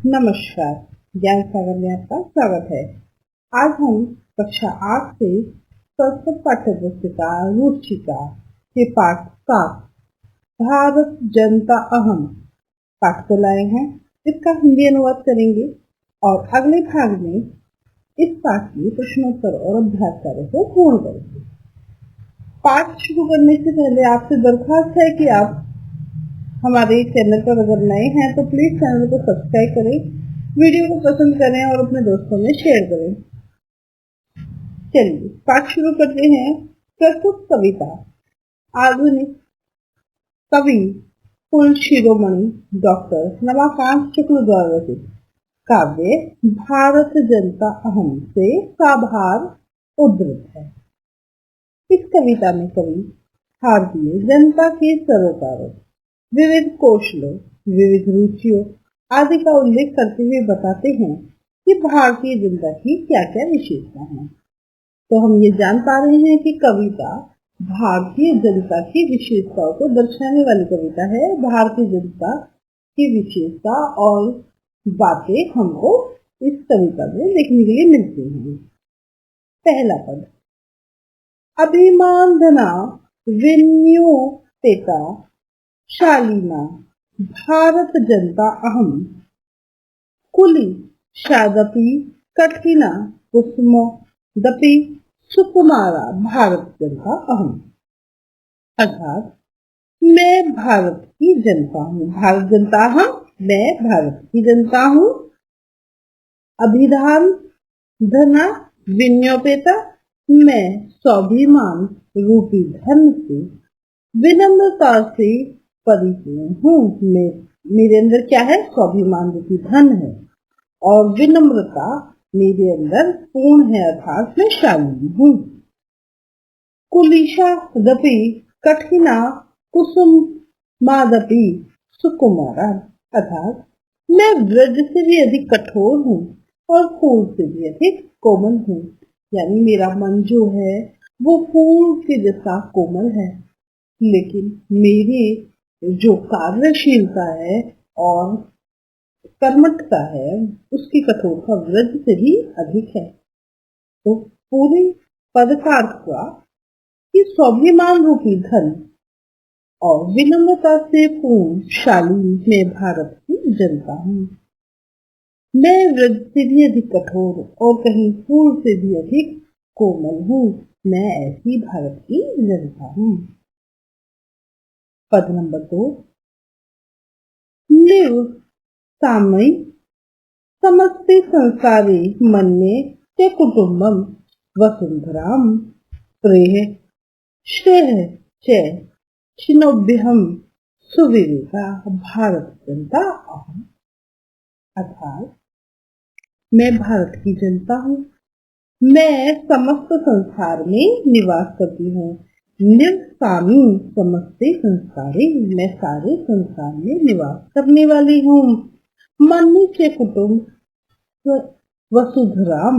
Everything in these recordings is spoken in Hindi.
नमस्कार, ज्ञान सागर में आपका स्वागत है। आज हम कक्षा 8 से संस्कृत पाठ्य पुस्तिका रुचिका के पाठ 7 भारत जनता अहम पाठ को लाए हैं। इसका हिंदी अनुवाद करेंगे और अगले भाग में इस पाठ की प्रश्नोत्तर और अभ्यास कार्य को पूर्ण करेंगे। पाठ शुरू करने से पहले आपसे दरख्वास्त है कि आप हमारे चैनल पर अगर नए हैं तो प्लीज चैनल को सब्सक्राइब करें, वीडियो को पसंद करें और अपने दोस्तों में शेयर करें। चलिए पाठ शुरू करते हैं। प्रस्तुत कविता आधुनिक कवि कुल शिरोमणि डॉक्टर रमाकांत शुक्ल द्वारा रचित काव्य भारत जनता अहम से साभार उद्धृत है। इस कविता में कवि भारतीय जनता के सरोकारों, विविध कौशलों, विविध रुचियों आदि का उल्लेख करते हुए बताते हैं कि भारतीय जनता की क्या क्या विशेषता है। तो हम ये जान पा रहे हैं कि कविता भारतीय जनता की विशेषताओं को दर्शाने वाली कविता है। भारतीय जनता की विशेषता और बातें हमको इस कविता में देखने के लिए मिलती हैं। पहला पद, अभिमान धना विन्योपेता शालीना भारत जनता अहम कुली शादपि कठिना कुसुमोदपि सुकुमारा भारत जनता अहम। अर्थात मैं भारत की जनता हूँ, भारत जनता हम, मैं भारत की जनता हूँ। अभिधान धना विन्योपेता, मैं स्वाभिमान रूपी धन से विनम्रता से परिपूर्ण हूँ। मेरे अंदर क्या है? स्वाभिमान रूपी धन है और विनम्रता मेरे अंदर पूर्ण है, अर्थात मैं शालीन हूँ। कुलिशा दपि कठिना कुसुमादपि सुकुमारा, अर्थात मैं व्रज से भी अधिक कठोर हूँ और फूल से भी अधिक कोमल हूँ। यानी मेरा मन जो है वो फूल के जैसा कोमल है, लेकिन मेरी जो कार्यशीलता है और कर्मठता है उसकी कठोरता व्रज से भी अधिक है। तो पूरे पद का अर्थ हुआ कि स्वाभिमान रूपी धन और विनम्रता से पूर्ण शालीन मैं भारत की जनता हूँ। मैं व्रज से भी अधिक कठोर और कहीं फूल से भी अधिक कोमल हूँ। मैं ऐसी भारत की जनता हूँ। पद नंबर 2, निव सामयी समस्ते संसारे मन्ये च कुटुम्बम वसुंधराम प्रेह श्रेय च शिनोभ्यहम सुविवेका भारत जनता अहम। अर्थात मैं भारत की जनता हूँ, मैं समस्त संसार में निवास करती हूँ। निवसामी समस्ते संसारे, मैं सारे संसार में निवास करने वाली हूँ। मन्ये च कुटुम्ब वसुधराम,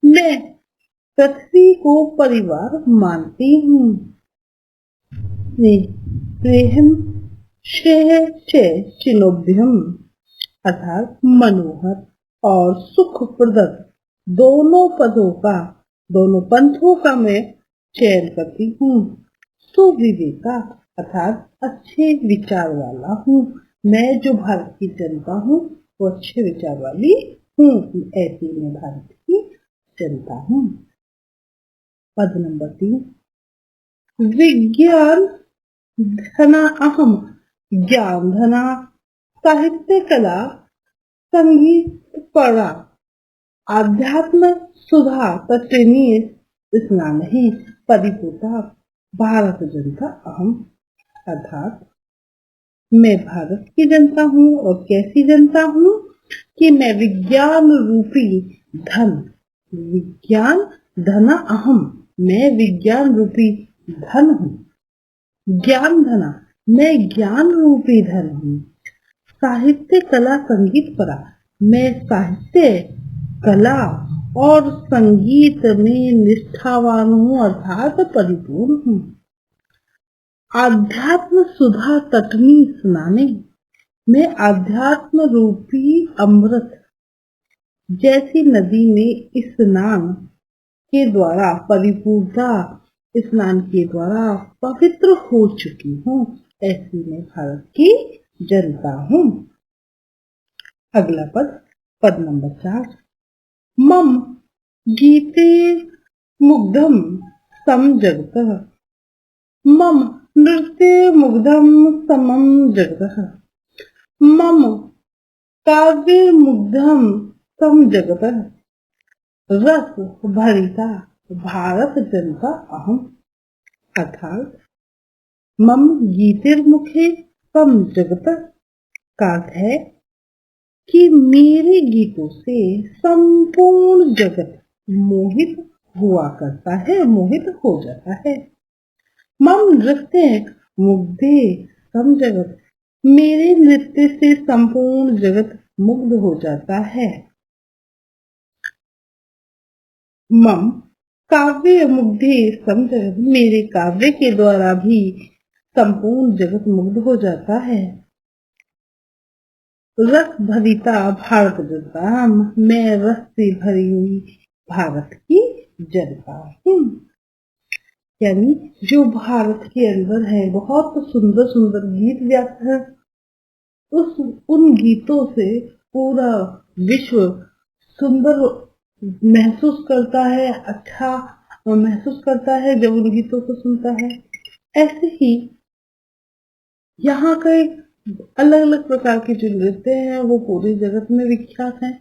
मैं पृथ्वी को परिवार मानती हूँ। प्रेम श्रेय च शिनोभ्यम, अर्थात मनोहर और सुखप्रद दोनों पदों का, दोनों पंथों का मैं चयन करती हूँ। सुविवेका, अर्थात अच्छे विचार वाला हूँ। मैं जो भारत की जनता हूँ वो अच्छे विचार वाली हूँ, ऐसी मैं भारत की जनता हूँ। पद नंबर 3, विज्ञान धना अहम, ज्ञान धना साहित्य कला संगीत पढ़ा आध्यात्म सुधा तत्वनीय स्नान ही परिपूता भारत जनता अहम। अर्थात मैं भारत की जनता हूँ और कैसी जनता हूँ कि मैं विज्ञान रूपी धन, विज्ञान धना अहम, मैं विज्ञान रूपी धन हूँ। ज्ञान धना, मैं ज्ञान रूपी धन हूँ। साहित्य कला संगीत परा, मैं साहित्य कला और संगीत में निष्ठावान हूँ, अर्थात परिपूर्ण हूँ। आध्यात्म सुधा तटनी स्नाने, मैं आध्यात्म रूपी अमृत जैसी नदी में स्नान के द्वारा परिपूर्णता स्नान के द्वारा पवित्र हो चुकी हूँ। ऐसी मैं भारत की जनता हूँ। अगला पद, पद नंबर 4। मम गीते मुग्धम सम जगतः। मम नृत्ये मुग्धम समम जगतः। मम काव्ये मुग्धम सम जगतः। रस भरिता भारत जनता अहम। अर्थात मम गीतिर्मुखे सम जगतः का अर्थ है कि मेरे गीतों से संपूर्ण जगत मोहित हुआ करता है, मोहित हो जाता है। मम नृत्य मुग्धे सम जगत, मेरे नृत्य से संपूर्ण जगत मुग्ध हो जाता है। मम काव्य मुग्धे सम जगत, मेरे काव्य के द्वारा भी संपूर्ण जगत मुग्ध हो जाता है। रस भरिता भारत जनता, मैं रस से भरी हुई भारत की जनता हूँ। यानी जो भारत के अंदर है बहुत सुंदर सुंदर गीत व्याप्त है, उन गीतों से पूरा विश्व सुंदर महसूस करता है, अच्छा महसूस करता है जब उन गीतों को सुनता है। ऐसे ही यहाँ के अलग अलग प्रकार के जो नृत्य हैं वो पूरे जगत में विख्यात हैं।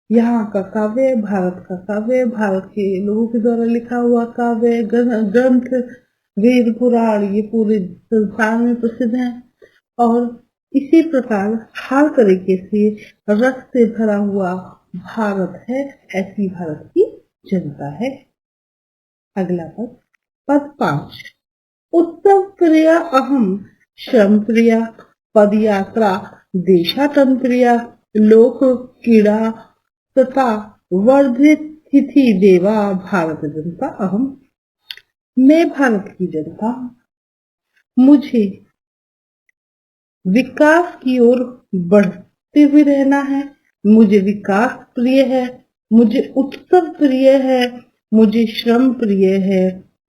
यहाँ का काव्य, भारत का काव्य, भारत के लोगों के द्वारा लिखा हुआ काव्य, ग्रंथ, वेद, पुराण, ये पूरे संसार में प्रसिद्ध हैं। और इसी प्रकार हर तरीके से रस से भरा हुआ भारत है, ऐसी भारत की जनता है। अगला पद, पद 5। उत्सव प्रिया अहम श्रम प्रिया पद यात्रा देशातंत्रिया लोक क्रीड़ा तथा वर्धित तिथि देवा भारत जनता अहम। मैं भारत की जनता हूँ। मुझे विकास की ओर बढ़ते हुए रहना है। मुझे विकास प्रिय है, मुझे उत्सव प्रिय है, मुझे श्रम प्रिय है।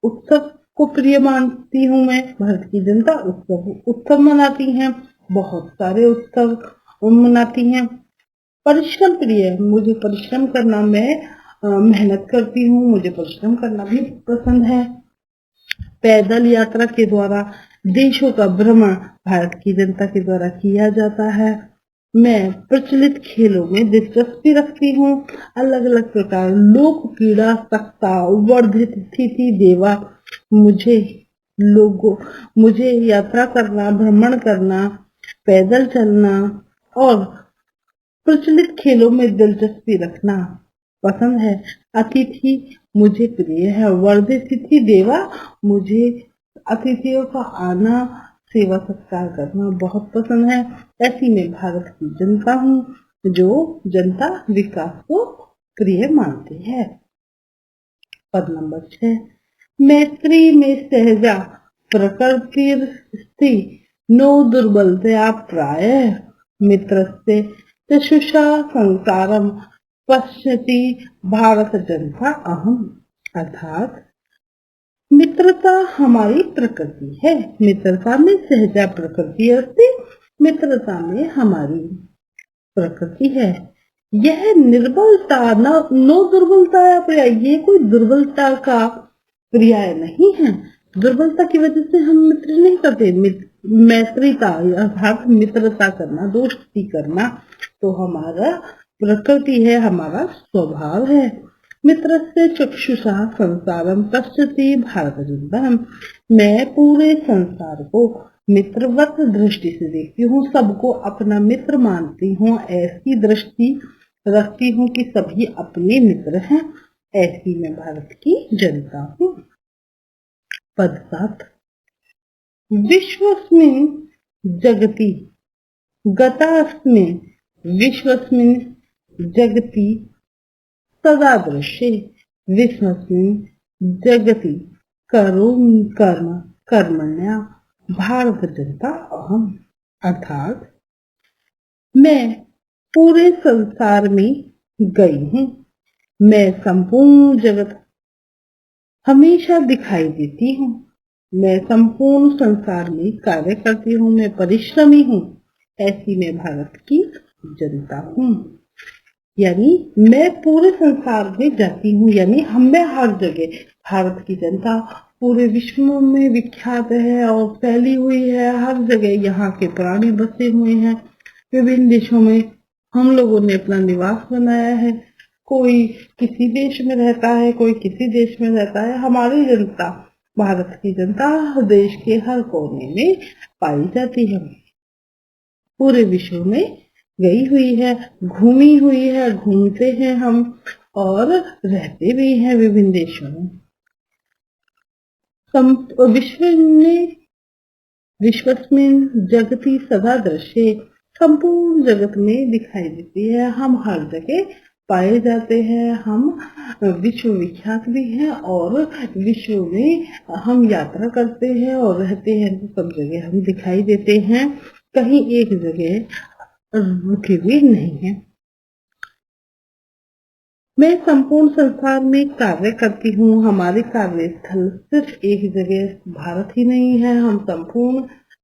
उत्सव को प्रिय मानती हूँ मैं। भारत की जनता उत्सव मनाती है, बहुत सारे उत्सव मनाती हैं। परिश्रम प्रिय है, मुझे परिश्रम करना, मैं मेहनत करती हूँ, मुझे परिश्रम करना भी पसंद है। पैदल यात्रा के द्वारा देशों का भ्रमण भारत की जनता के द्वारा किया जाता है। मैं प्रचलित खेलों में दिलचस्पी रखती हूँ। अलग अलग प्रकार लोक क्रीड़ा सत्ता वर्धित स्थिति देवा, मुझे यात्रा करना, भ्रमण करना, पैदल चलना और प्रचलित खेलों में दिलचस्पी रखना पसंद है। अतिथि मुझे प्रिय है। वर्धित तिथि देवा, मुझे अतिथियों का आना, सेवा सत्कार करना बहुत पसंद है। ऐसी मैं भारत की जनता हूँ जो जनता विकास को प्रिय मानती है। पद नंबर 6। मैत्री में सहजा प्रकृति स्थिति नो दुर्बलतया प्राय मित्रस्य चक्षुषा संसारम पश्यति भारत जनता अहम। अर्थात मित्रता हमारी प्रकृति है। मित्रता में सहजा प्रकृति अस्ति, मित्रता में हमारी प्रकृति है। यह निर्बलता नो दुर्बलता या पर्याय, ये कोई दुर्बलता का पर्याय नहीं है। दुर्बलता की वजह से हम मित्र नहीं करते। मैत्रीता अर्थात मित्रता करना, दोस्ती करना तो हमारा प्रकृति है, हमारा स्वभाव है। मित्र से चक्षुषा संसारम पश्यति भारत जनता, मैं पूरे संसार को मित्रवत दृष्टि से देखती हूँ, सबको अपना मित्र मानती हूँ, ऐसी दृष्टि रखती हूँ कि सभी अपने मित्र हैं। ऐसी मैं भारत की जनता हूँ। पद 7। विश्वस्मिन् जगति गतास्मिन् विश्वस्मिन् जगति सदा दृश्ये विश्वस्मिन् जगति करोमि कर्म कर्मण्या भारत जनता अहम। अर्थात मैं पूरे संसार में गई हूँ। मैं संपूर्ण जगत हमेशा दिखाई देती हूँ। मैं संपूर्ण संसार में कार्य करती हूँ। मैं परिश्रमी हूँ। ऐसी मैं भारत की जनता हूँ। यानी मैं पूरे संसार में जाती हूँ, यानी मैं हर जगह, भारत की जनता पूरे विश्व में विख्यात है और फैली हुई है। हर जगह यहाँ के प्राणी बसे हुए हैं। विभिन्न देशों में हम लोगों ने अपना निवास बनाया है। कोई किसी देश में रहता है, कोई किसी देश में रहता है। हमारी जनता, भारत की जनता देश के हर कोने में पाई जाती है। पूरे विश्व में गई हुई है, घूमी हुई है, घूमते हैं हम और रहते भी हैं विभिन्न देशों में। विश्वस्मिन् जगति सदा दृश्ये, संपूर्ण जगत में दिखाई देती है। हम हर जगह पाए जाते हैं। हम विश्व विख्यात भी हैं और विश्व में हम यात्रा करते हैं और रहते हैं। सब जगह हम दिखाई देते हैं, कहीं एक जगह रुके हुए नहीं है। मैं संपूर्ण संसार में कार्य करती हूँ। हमारे कार्यस्थल सिर्फ एक जगह भारत ही नहीं है। हम संपूर्ण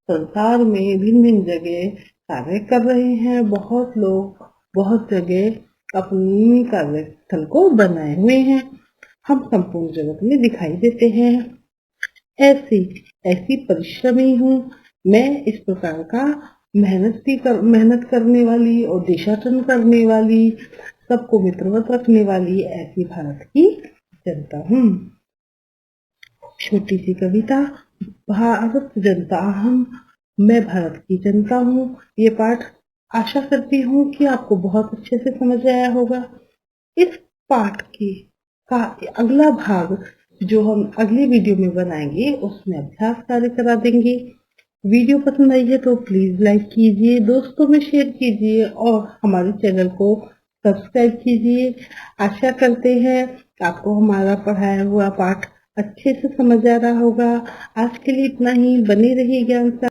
संसार में भिन्न भिन्न जगह कार्य कर रहे हैं। बहुत लोग बहुत जगह अपनी कार्यस्थल को बनाए हुए हैं। हम संपूर्ण जगत में दिखाई देते हैं। ऐसी परिश्रमी हूँ मैं। इस प्रकार का मेहनत करने वाली और देशाटन करने वाली, सबको मित्रवत रखने वाली ऐसी भारत की जनता हूँ। छोटी सी कविता, भारत जनता हम, मैं भारत की जनता हूँ। ये पाठ आशा करती हूँ कि आपको बहुत अच्छे से समझ आया होगा। इस पाठ का अगला भाग जो हम अगली वीडियो में बनाएंगे उसमें अभ्यास कार्य करा देंगे। वीडियो पसंद आई है तो प्लीज लाइक कीजिए, दोस्तों में शेयर कीजिए और हमारे चैनल को सब्सक्राइब कीजिए। आशा करते हैं आपको हमारा पढ़ाया हुआ पाठ अच्छे से समझ आ रहा होगा। आज के लिए इतना ही। बने रहिए ज्ञान सागर।